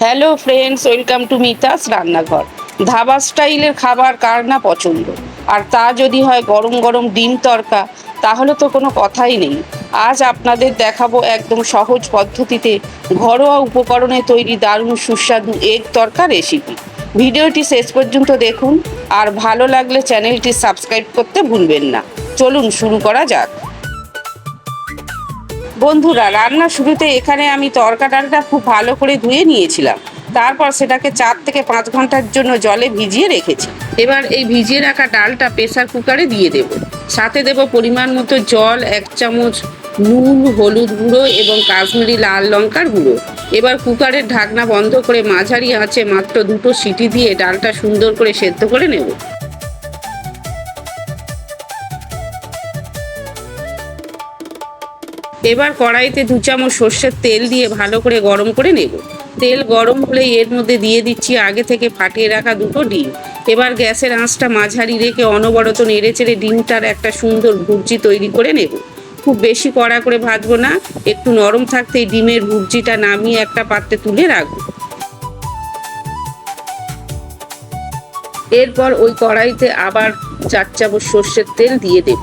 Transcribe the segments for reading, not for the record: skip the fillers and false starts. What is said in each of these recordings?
Hello friends, welcome to Mita's রান্নাঘর। ধাবা স্টাইলের খাবার কার না পছন্দ, আর তা যদি হয় গরম গরম ডিম তড়কা, তাহলে তো কোনো কথাই নেই। আজ আপনাদের দেখাবো একদম সহজ পদ্ধতিতে ঘরোয়া উপকরণে তৈরি দারুণ সুস্বাদু এগ তড়কা রেসিপি। ভিডিওটি শেষ পর্যন্ত দেখুন, আর ভালো লাগলে চ্যানেলটি সাবস্ক্রাইব করতে ভুলবেন না। চলুন শুরু করা যাক। বন্ধুরা, রান্নার শুরুতে এখানে আমি তড়কা ডালটা খুব ভালো করে ধুয়ে নিয়েছিলাম। তারপর সেটাকে 4 থেকে 5 ঘন্টার জন্য জলে ভিজিয়ে রেখেছি। এবার এই ভিজিয়ে রাখা ডালটা প্রেসার কুকারে দিয়ে দেব। সাথে দেব পরিমাণ মতো জল, 1 চামচ নুন, হলুদ গুঁড়ো এবং কাশ্মীরি লাল লঙ্কার গুঁড়ো। এবার কুকারের ঢাকনা বন্ধ করে মাঝারি আঁচে মাত্র 2টো সিটি দিয়ে ডালটা সুন্দর করে সেদ্ধ করে নেব। এবার কড়াইতে 2 চামচ সর্ষের তেল দিয়ে ভালো করে গরম করে নেব। তেল গরম হলেই এর মধ্যে দিয়ে দিচ্ছি আগে থেকে ফাটিয়ে রাখা 2টো ডিম। এবার গ্যাসের আঁচটা মাঝারি রেখে অনবরত নেড়েচেড়ে ডিমটার একটা সুন্দর ভুর্জি তৈরি করে নেব। খুব বেশি কড়া করে ভাজবো না, একটু নরম থাকতেই ডিমের ভুর্জিটা নামিয়ে একটা পাত্রে তুলে রাখবো। এরপর ওই কড়াইতে আবার 4 চামচ সর্ষের তেল দিয়ে দেব।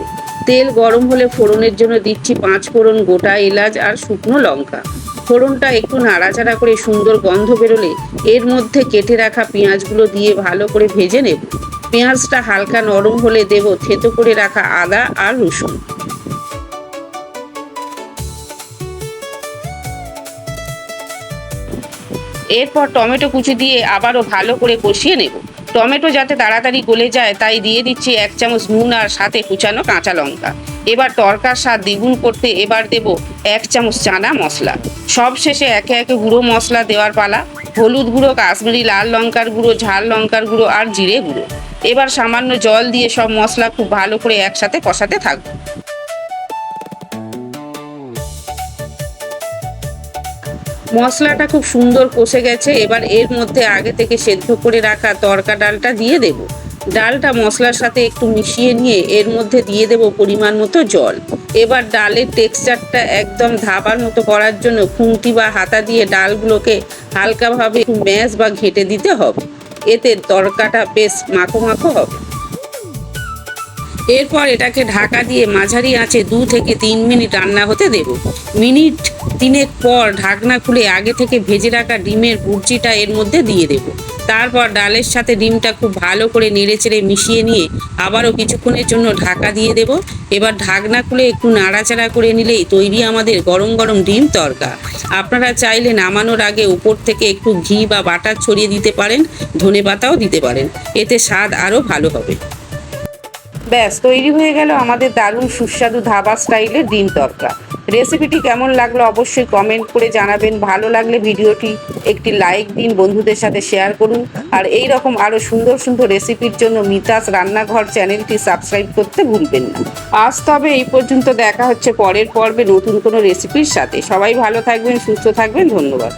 তেল গরম হলে ফোড়নের জন্য দিচ্ছি 5 ফোড়ন, গোটা এলাচ আর শুকনো লঙ্কা। ফোড়নটা একটু নাড়াচাড়া করে সুন্দর গন্ধ বেরোলে এর মধ্যে কেটে রাখা পেঁয়াজগুলো দিয়ে ভালো করে ভেজে নেব। পেঁয়াজটা হালকা নরম হলে দেব থেতো করে রাখা আদা আর রসুন। এরপর টমেটো কুচি দিয়ে আবারও ভালো করে কষিয়ে নেব। টমেটো যাতে তাড়াতাড়ি গলে যায় তাই দিয়ে দিচ্ছি 1 চামচ নুন আর সাথে কুচানো কাঁচা লঙ্কা। এবার তড়কার স্বাদ দ্বিগুণ করতে এবার দেব 1 চামচ চানা মশলা। সব শেষে একে একে গুঁড়ো মশলা দেওয়ার পালা। হলুদ গুঁড়ো, কাশ্মীরি লাল লঙ্কার গুঁড়ো, ঝাল লঙ্কার গুঁড়ো আর জিরে গুঁড়ো। এবার সামান্য জল দিয়ে সব মশলা খুব ভালো করে একসাথে কষাতে থাকবো। মশলাটা খুব সুন্দর কষে গেছে। এবার এর মধ্যে আগে থেকে সেদ্ধ করে রাখা তড়কা ডালটা দিয়ে দেব। ডালটা মশলার সাথে একটু মিশিয়ে নিয়ে এর মধ্যে দিয়ে দেব পরিমাণ মতো জল। এবার ডালের টেক্সচারটা একদম ধাবার মতো করার জন্য খুন্তি বা হাতা দিয়ে ডালগুলোকে হালকাভাবে ম্যাশ বা ঘেঁটে দিতে হবে। এতে তড়কাটা বেশ মাখো মাখো হবে। এরপর এটাকে ঢাকা দিয়ে মাঝারি আঁচে 2 থেকে 3 মিনিট রান্না হতে দেব। মিনিট 3 পর ঢাকনা খুলে আগে থেকে ভেজে রাখা ডিমের ভুর্জিটা এর মধ্যে দিয়ে দেব। তারপর ডালের সাথে ডিমটা খুব ভালো করে নেড়েচেড়ে মিশিয়ে নিয়ে আবারও কিছুক্ষণের জন্য ঢাকা দিয়ে দেব। এবার ঢাকনা খুলে একটু নাড়াচাড়া করে নিলেই তৈরি আমাদের গরম গরম ডিম তড়কা। আপনারা চাইলে নামানোর আগে উপর থেকে একটু ঘি বা বাটার ছড়িয়ে দিতে পারেন, ধনেপাতাও দিতে পারেন, এতে স্বাদ আরও ভালো হবে। ব্যাস তৈরি হয়ে গেল আমাদের দারুণ সুস্বাদু ধাবা স্টাইলের ডিম তড়কা। রেসিপিটি কেমন লাগলো অবশ্যই কমেন্ট করে জানাবেন। ভালো লাগলে ভিডিওটি একটি লাইক দিন, বন্ধুদের সাথে শেয়ার করুন। আর এই রকম আরও সুন্দর সুন্দর রেসিপির জন্য মিতাস রান্নাঘর চ্যানেলটি সাবস্ক্রাইব করতে ভুলবেন না। আজ তবে এই পর্যন্ত, দেখা হচ্ছে পরের পর্বে নতুন কোনো রেসিপির সাথে। সবাই ভালো থাকবেন, সুস্থ থাকবেন, ধন্যবাদ।